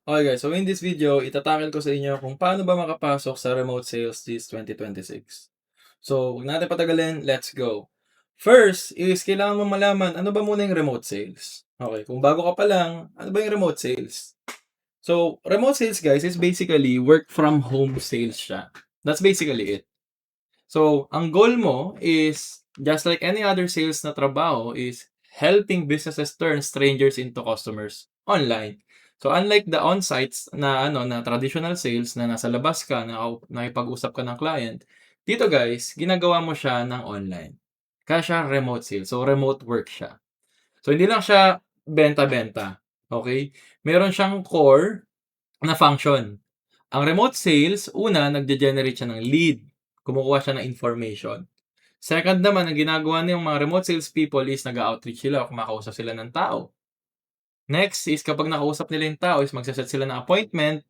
Okay guys, so in this video, itatakil ko sa inyo kung paano ba makapasok sa remote sales this 2026. So, huwag natin patagalin, let's go. First is kailangan mo malaman ano ba muna yung remote sales. Okay, kung bago ka pa lang, ano ba yung remote sales? So, remote sales guys is basically work from home sales siya. That's basically it. So, ang goal mo is just like any other sales na trabaho is helping businesses turn strangers into customers online. So, unlike the on-sites na na traditional sales na nasa labas ka, na nakipag-usap ka ng client, dito guys, ginagawa mo siya ng online. Kaya siya remote sales. So, remote work siya. So, hindi lang siya benta-benta. Okay? Meron siyang core na function. Ang remote sales, una, nagde-generate siya ng lead. Kumukuha siya ng information. Second naman, ang ginagawa ng mga remote sales people is nag-outreach sila o kumakausap sila ng tao. Next is kapag nakausap nila yung tao is magsaset sila ng appointment.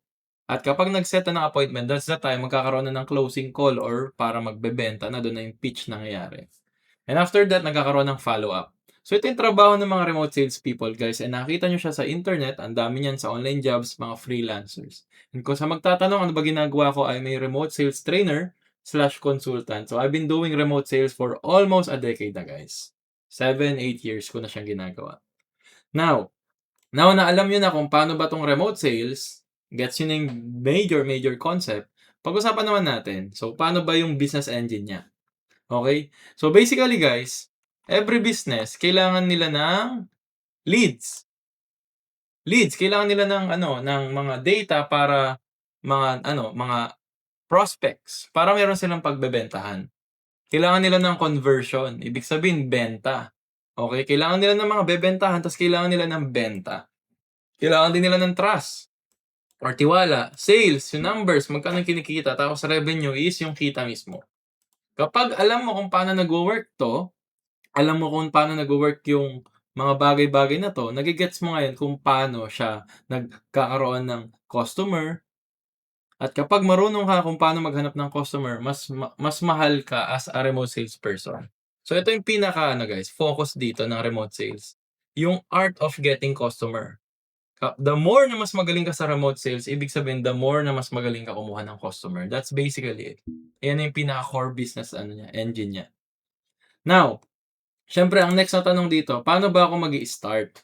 At kapag nag-set na ng appointment, that's the time magkakaroon na ng closing call or para magbebenta na, doon na yung pitch nangyayari. And after that, nagkakaroon ng follow-up. So ito yung trabaho ng mga remote sales people guys, and nakita nyo siya sa internet, ang dami niyan sa online jobs, mga freelancers. And kung sa magtatanong ano ba ginagawa ko, ay may remote sales trainer slash consultant. So I've been doing remote sales for almost a decade na guys. 7-8 years ko na siyang ginagawa. Now na alam nyo na kung paano ba tong remote sales, gets yun yung major concept, pag-usapan naman natin. So paano ba yung business engine niya? Okay? So basically guys, every business kailangan nila ng leads. Kailangan nila ng ng mga data para mga prospects para meron silang pagbebentahan. Kailangan nila ng conversion, ibig sabihin benta. Okay? Kailangan nila ng mga bebentahan, tapos kailangan nila ng benta. Kailangan din nila ng trust or tiwala, sales, yung numbers, magkano kinikita, tapos revenue is yung kita mismo. Kapag alam mo kung paano nagwo-work 'to, alam mo kung paano nagwo-work yung mga bagay-bagay na 'to, nage-gets mo ngayon kung paano siya nagkakaroon ng customer. At kapag marunong ka kung paano maghanap ng customer, mas mahal ka as a remote salesperson. So ito yung pinaka guys, focus dito ng remote sales, yung art of getting customer. The more na mas magaling ka sa remote sales, ibig sabihin the more na mas magaling ka kumuha ng customer. That's basically it. Ayan yung pinaka-core business niya, engine niya. Now, siyempre ang next na tanong dito, paano ba ako magi-start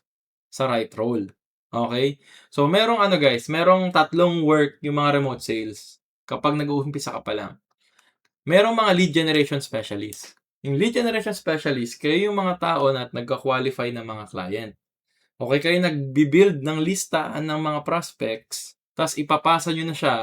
sa right role? Okay? So merong guys, merong tatlong work yung mga remote sales kapag nag-uumpisa ka pa lang. Merong mga lead generation specialist. Yung lead generation specialist, kayo yung mga tao na nagka-qualify ng mga client. Okay, kayo nagbi-build ng listahan ng mga prospects, ta's ipapasa niyo na siya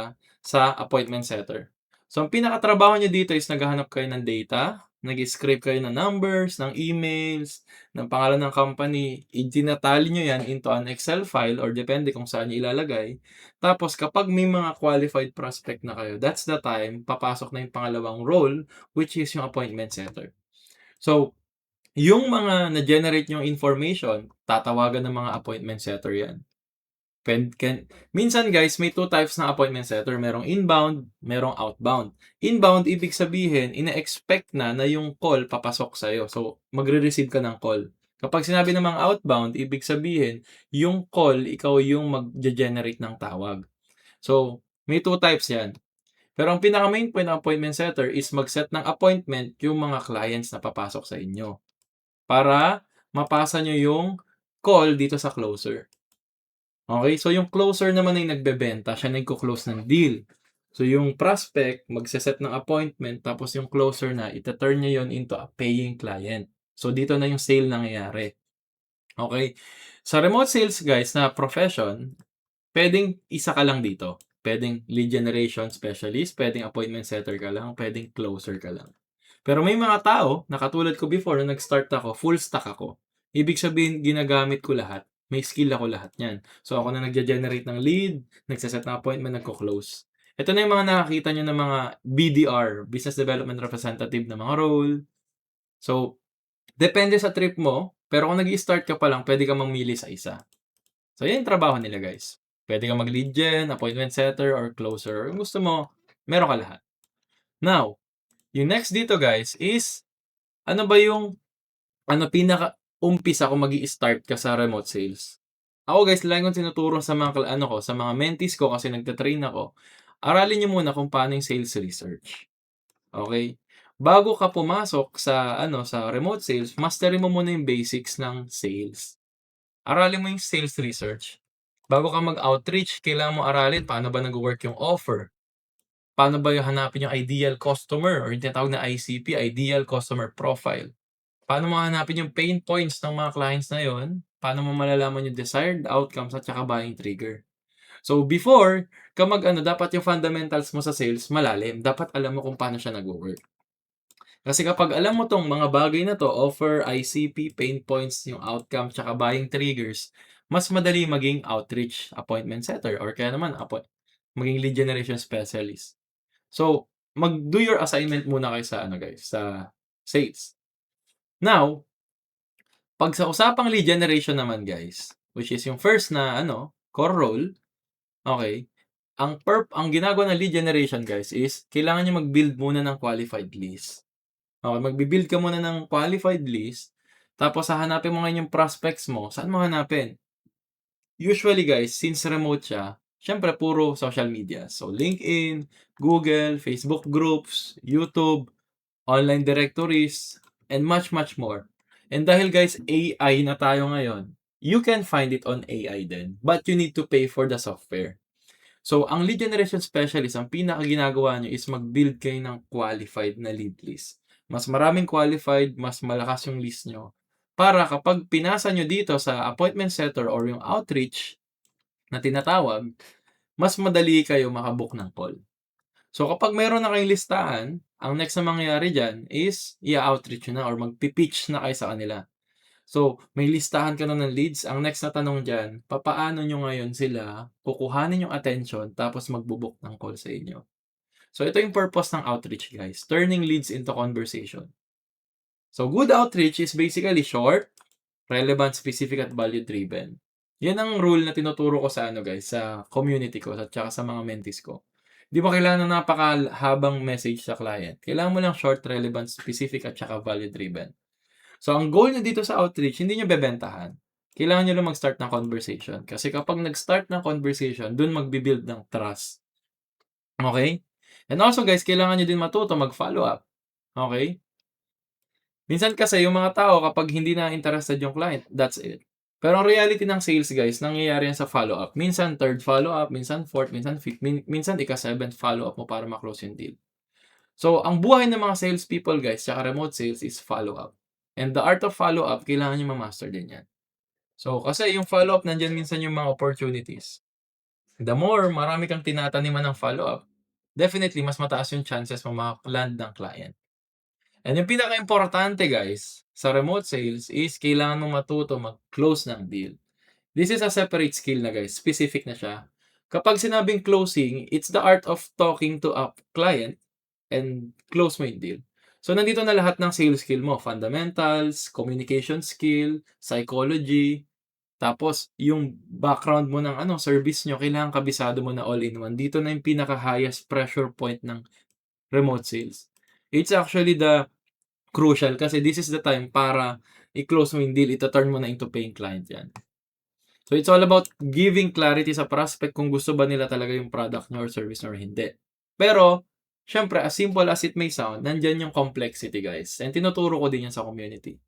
sa appointment setter. So, ang pinakatrabaho niyo dito is naghahanap kayo ng data, nag-script kayo ng numbers, ng emails, ng pangalan ng company, itinatali niyo yan into an Excel file or depende kung saan niyo ilalagay. Tapos kapag may mga qualified prospect na kayo, that's the time papasok na yung pangalawang role, which is yung appointment setter. So, yung mga na-generate niyong information, tatawagan ng mga appointment setter 'yan. Minsan guys, may two types ng appointment setter, merong inbound, merong outbound. Inbound, ibig sabihin, ine-expect na yung call papasok sa'yo. So, magre-receive ka ng call. Kapag sinabi namang outbound, ibig sabihin, yung call, ikaw yung magge-generate ng tawag. So, may two types 'yan. Pero ang pinaka-main point ng appointment setter is mag-set ng appointment yung mga clients na papasok sa inyo, para mapasa nyo yung call dito sa closer. Okay? So, yung closer naman ay nagbebenta, siya nagko-close ng deal. So, yung prospect, magse-set ng appointment, tapos yung closer na, ita-turn niya yon into a paying client. So, dito na yung sale nangyayari. Okay? Sa remote sales guys na profession, pwedeng isa ka lang dito. Pwedeng lead generation specialist, pwedeng appointment setter ka lang, pwedeng closer ka lang. Pero may mga tao na katulad ko before na nag-start ako, full stack ako. Ibig sabihin, ginagamit ko lahat. May skill ako lahat niyan. So ako na nagge-generate ng lead, nagse-set ng appointment, nagko-close. Ito na yung mga nakakita nyo ng mga BDR, Business Development Representative na mga role. So, depende sa trip mo, pero kung nag-i-start ka pa lang, pwede ka mamili sa isa. So, yan yung trabaho nila guys. Pwede ka mag-lead gen, appointment setter, or closer. Kung gusto mo, meron ka lahat. Now, yung next dito guys is, ano ba yung pinaka-umpisa kung magi-start ka sa remote sales? Ako guys, lagi kong tinuturo sa mga ano ko, sa mga mentees ko kasi nagta-train ako, aralin niyo muna kung paano yung sales research, okey? Bago ka pumasok sa ano, sa remote sales, masterin mo muna yung basics ng sales. Aralin mo yung sales research. Bago ka mag-outreach, kailangan mo aralin paano ba nagwo-work yung offer, paano ba yung hanapin yung ideal customer or yung tinatawag na ICP, Ideal Customer Profile. Paano mo hahanapin yung pain points ng mga clients na yun, paano mo malalaman yung desired outcomes at saka buying trigger. So before ka mag-ano, dapat yung fundamentals mo sa sales malalim. Dapat alam mo kung paano siya nagwo-work. Kasi kapag alam mo 'tong mga bagay na 'to, offer, ICP, pain points, yung outcome, tsaka buying triggers, mas madali maging outreach appointment setter or kaya naman maging lead generation specialist. So, mag-do your assignment muna kayo sa ano guys, sa sales. Now, 'pag sa usapang lead generation naman guys, which is yung first na ano, core role, okey. Ang ginagawa ng lead generation guys is kailangan niyo mag-build muna ng qualified list. Okey, magbi-build ka muna ng qualified list, tapos hahanapin mo ngayon yung prospects mo, saan mo hanapin? Usually guys, since remote siya, siyempre puro social media. So, LinkedIn, Google, Facebook groups, YouTube, online directories, and much, much more. And dahil guys, AI na tayo ngayon, you can find it on AI din, but you need to pay for the software. So, ang lead generation specialist, ang pinakaginagawa niyo is mag-build kayo ng qualified na lead list. Mas maraming qualified, mas malakas yung list niyo. Para kapag pinasa niyo dito sa appointment setter or yung outreach na tinatawag, mas madali kayo makabook ng call. So, kapag meron na kayong listahan, ang next na mangyayari diyan is i-outreach niyo na or magpi-pitch na kayo sa kanila. So, may listahan ka na ng leads. Ang next na tanong diyan, papaano niyo ngayon sila kukuhanin yung attention tapos magbo-book ng call sa inyo. So, ito yung purpose ng outreach guys, turning leads into conversation. So, good outreach is basically short, relevant, specific, at value-driven. Yan ang rule na tinuturo ko sa ano guys, sa community ko at saka sa mga mentees ko. Di ba kailangan ng napakahabang message sa client? Kailangan mo lang short, relevant, specific, at saka value-driven. So, ang goal niyo dito sa outreach, hindi niyo bebentahan. Kailangan niyo lang mag-start ng conversation. Kasi kapag nag-start ng conversation, dun magbi-build ng trust. Okay? And also guys, kailangan niyo din matuto mag-follow up. Okay? Minsan kasi yung mga tao kapag hindi na interested yung client, that's it. Pero ang reality ng sales guys, nangyayari yan sa follow up. Minsan third follow up, minsan fourth, minsan fifth, minsan ika-seventh follow up mo para ma-close yung deal. So, ang buhay ng mga sales people guys, tsaka remote sales is follow up. And the art of follow up, kailangan niyo ma-master din yan. So, kasi yung follow up, nandiyan minsan yung mga opportunities. The more marami kang tinataniman ng follow up, definitely mas mataas yung chances mo maka-land ng client. And yung pinaka-importante guys, sa remote sales is kailangan mo matuto mag-close ng deal. This is a separate skill na guys, specific na siya. Kapag sinabing closing, it's the art of talking to a client and close mo yung deal. So, nandito na lahat ng sales skill mo, fundamentals, communication skill, psychology, tapos yung background mo ng ano, service nyo, kailangan kabisado mo na all-in-one. Dito na yung pinaka-highest pressure point ng remote sales. It's actually the crucial kasi this is the time para i-close mo yung deal, ita-turn mo na into paying client yan. So, it's all about giving clarity sa prospect kung gusto ba nila talaga yung product nyo or service nyo or hindi. Pero, syempre, as simple as it may sound, nandyan yung complexity, guys. And tinuturo ko din yan sa community.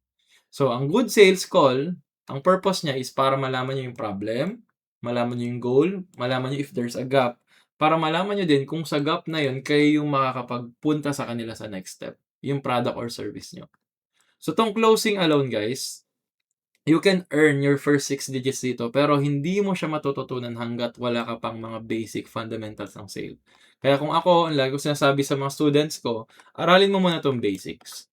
So, ang good sales call, ang purpose niya is para malaman nyo yung problem, malaman nyo yung goal, malaman nyo if there's a gap, para malaman nyo din kung sa gap na yun, kayo yung makakapagpunta sa kanila sa next step, yung product or service nyo. So, tong closing alone, guys, you can earn your first 6 digits dito, pero hindi mo siya matututunan hanggat wala ka pang mga basic fundamentals ng sale. Kaya kung ako, ang lagi ko sinasabi sa mga students ko, aralin mo muna tong basics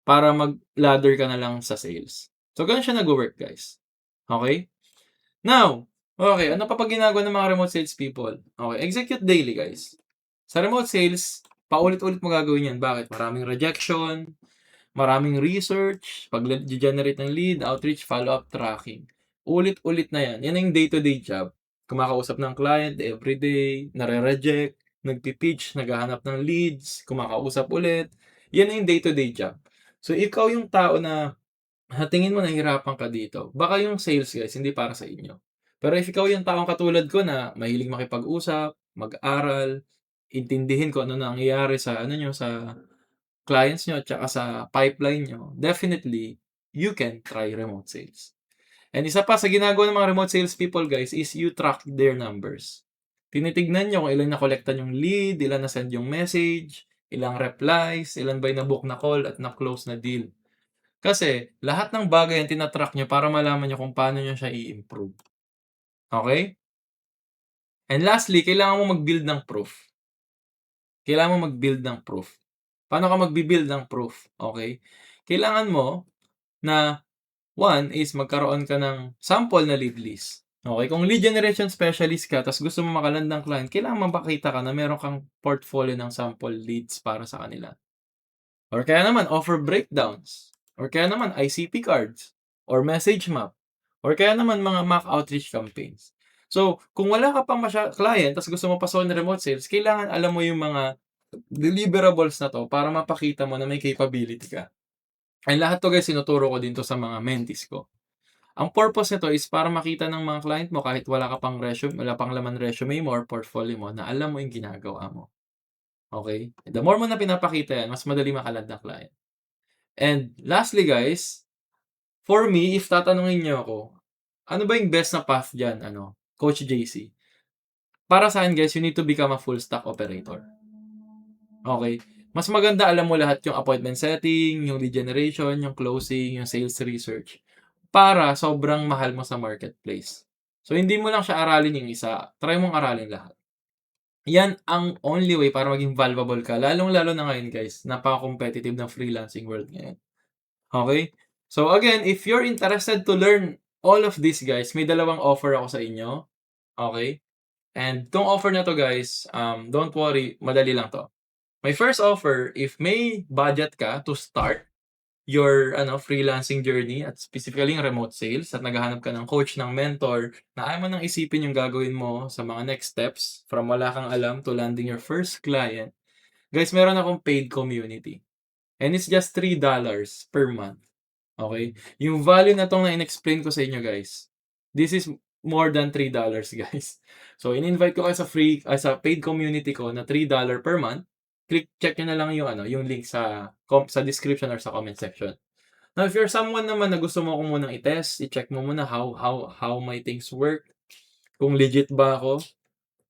para mag-ladder ka na lang sa sales. So, ganun siya nag-work, guys. Okay? Now, okay, ano pa pag ginagawa ng mga remote sales people? Okay, execute daily, guys. Sa remote sales, paulit-ulit mo gagawin yan. Bakit? Maraming rejection, maraming research, pag-generate ng lead, outreach, follow-up, tracking. Ulit-ulit na yan. Yan yung day-to-day job. Kumakausap ng client everyday, nare-reject, nagpi-pitch, naghahanap ng leads, kumakausap ulit. Yan yung day-to-day job. So, ikaw yung tao na tingin mo nahihirapan ka dito. Baka yung sales guys, hindi para sa inyo. Pero if ikaw yung taong katulad ko na mahilig makipag-usap, mag-aral, intindihin kung ano nangyayari sa ano niyo, sa clients niyo, tsaka sa pipeline niyo, definitely you can try remote sales. And isa pa sa ginagawa ng mga remote sales people guys is you track their numbers. Tinitignan niyo kung ilan nakolekta yung lead, ilan na-send yung message, ilang replies, ilan ba yung na-book na call at na-close na deal. Kasi lahat ng bagay yan tina-track niyo para malaman niyo kung paano niyo siya i-improve. Okay? And lastly, kailangan mo mag-build ng proof. Kailangan mo mag-build ng proof. Paano ka magbi-build ng proof? Okay? Kailangan mo na one is magkaroon ka ng sample na lead list. Okay, kung lead generation specialist ka ta's gusto mo maka-land ng client, kailangan mapakita ka na meron kang portfolio ng sample leads para sa kanila. Or kaya naman offer breakdowns, or kaya naman ICP cards, or message map, or kaya naman mga mock outreach campaigns. So, kung wala ka pang client ta's gusto mo pasukin ng remote sales, kailangan alam mo yung mga deliverables na 'to para mapakita mo na may capability ka. And lahat 'to guys tinuturo ko din 'to sa mga mentees ko. Ang purpose nito is para makita ng mga client mo kahit wala ka pang resume, wala pang laman resume mo or portfolio mo na alam mo yung ginagawa mo. Okay? The more mo na pinapakita yan, mas madali maka-land ng client. And lastly guys, for me, if tatanungin niyo ako, ano ba yung best na path diyan, Coach JC? Para sa'kin guys, you need to become a full stack operator. Okay? Mas maganda alam mo lahat yung appointment setting, yung lead generation, yung closing, yung sales research, para sobrang mahal mo sa marketplace. So, hindi mo lang siya aralin yung isa, try mong aralin lahat. Yan ang only way para maging valuable ka, lalong-lalo na ngayon guys, napaka-competitive ng freelancing world ngayon. Okay? So again, if you're interested to learn all of this guys, may dalawang offer ako sa inyo. Okay? And 'tong offer na 'to guys, don't worry, madali lang 'to. My first offer, if may budget ka to start your freelancing journey at specifically yung remote sales at naghahanap ka ng coach, ng mentor, na ayaw mo nang isipin yung gagawin mo sa mga next steps from wala kang alam to landing your first client, guys, meron akong paid community. And it's just $3 per month. Okay? Yung value na 'tong na-inexplain ko sa inyo guys, this is more than $3 guys. So, in-invite ko kayo sa paid community ko na $3 per month. Check niyo na lang yung yung link sa description or sa comment section. Now, if you're someone naman na gusto mo ko munang i-test, i-check mo muna how my things work, kung legit ba ako,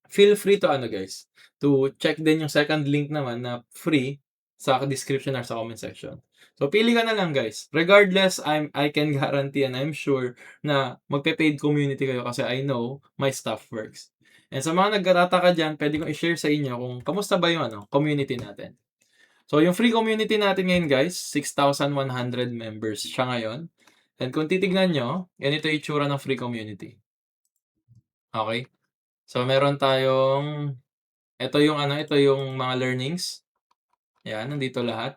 feel free to guys, to check din yung second link naman na free sa description or sa comment section. So, pili ka na lang guys. Regardless, I can guarantee and I'm sure na magpe-paid community kayo kasi I know my stuff works. And sa mga nagtataka dyan, pwede kong i-share sa inyo kung kamusta ba yung community natin. So, yung free community natin ngayon guys, 6,100 members siya ngayon. And kung titignan nyo, ganito yung itsura ng free community. Okay? So, meron tayong, ito yung mga learnings. Yan, nandito lahat.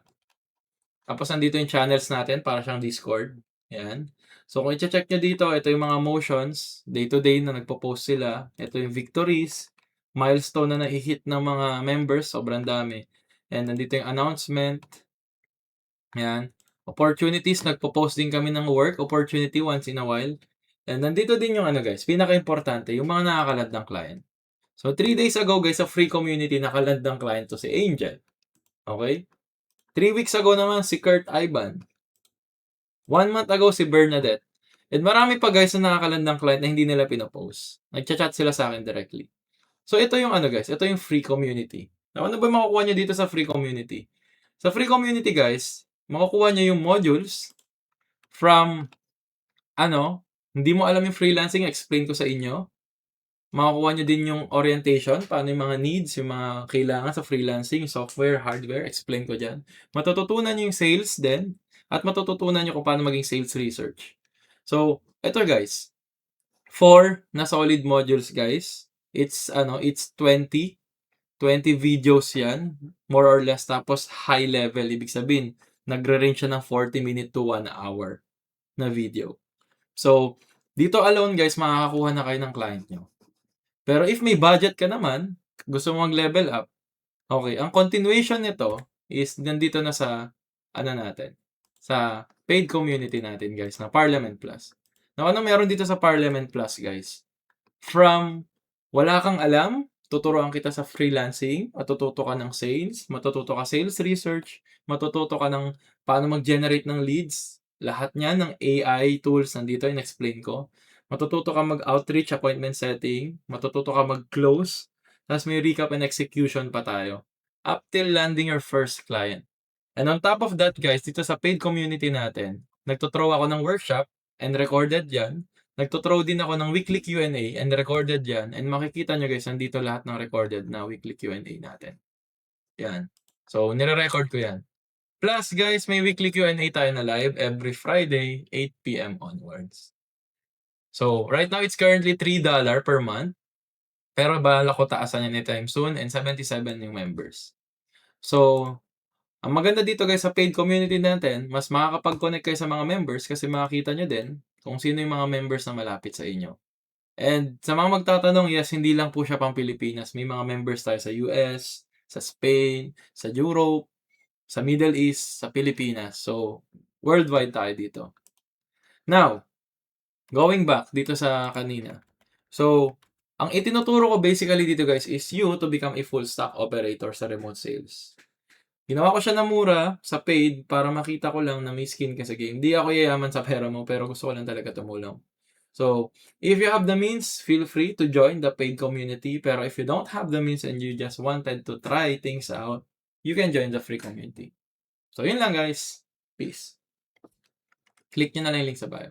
Tapos nandito yung channels natin para siyang Discord. Yan. So, kung i-check nyo dito, ito yung mga motions, day to day na nagpo-post sila. Ito yung victories, milestone na na-hit ng mga members, sobrang dami. And nandito yung announcement. Yan. Opportunities, nagpo-post din kami ng work opportunity once in a while. And nandito din yung guys, pinaka-importante, yung mga nakakalat ng client. So, 3 days ago guys, sa free community, nakaland ng client to si Angel. Okay? 3 weeks ago naman, si Kurt Ivan. 1 month ago, si Bernadette. And marami pa guys na nakakaland ng client na hindi nila pinopost. Nagchat-chat sila sa akin directly. So, ito yung guys, ito yung free community. Now, ano ba makukuha nyo dito sa free community? Sa free community guys, makukuha nyo yung modules from, hindi mo alam yung freelancing, explain ko sa inyo. Makukuha nyo din yung orientation, paano yung mga needs, yung mga kailangan sa freelancing, software, hardware, explain ko dyan. Matututunan nyo yung sales din, at matututunan nyo kung paano maging sales research. So, ito guys, 4 na solid modules guys. It's 20 videos yan, more or less, tapos high level, ibig sabihin, nagre-range siya ng 40 minute to 1 hour na video. So, dito alone guys, makakakuha na kayo ng client nyo. Pero if may budget ka naman, gusto mo mag-level up, okay, ang continuation nito is nandito na sa, natin, sa paid community natin guys, na Parliament Plus. Now, ano meron dito sa Parliament Plus guys? From wala kang alam, tuturuan kita sa freelancing, matututo ka ng sales, matututo ka sales research, matututo ka ng paano mag-generate ng leads. Lahat niyan ng AI tools nandito in-explain ko. Matututo ka mag-outreach, appointment setting, matututo ka mag-close, ta's may recap and execution pa tayo. Up till landing your first client. And on top of that guys, dito sa paid community natin, nagto-throw ako ng workshop and recorded yan. Nagto-throw din ako ng weekly Q&A and recorded yan. And makikita nyo guys, nandito lahat ng recorded na weekly Q&A natin. Yan. So, nire-record ko yan. Plus guys, may weekly Q&A tayo na live every Friday, 8 PM onwards. So, right now it's currently $3 per month. Pero bahala ko taasan yan anytime soon and 77 yung members. So, ang maganda dito guys sa paid community natin, mas makakapag-connect kayo sa mga members kasi makakita nyo din kung sino yung mga members na malapit sa inyo. And sa mga magtatanong, yes, hindi lang po siya pang Pilipinas. May mga members tayo sa US, sa Spain, sa Europe, sa Middle East, sa Pilipinas. So, worldwide tayo dito. Now, going back dito sa kanina. So, ang itinuturo ko basically dito guys is you to become a full stack operator sa remote sales. Ginawa ko siya na mura sa paid para makita ko lang na may skin ka sa game. Hindi ako yayaman sa pera mo pero gusto ko lang talaga tumulong. So, if you have the means, feel free to join the paid community. Pero if you don't have the means and you just wanted to try things out, you can join the free community. So, yun lang guys. Peace. Click nyo na lang yung link sa bio.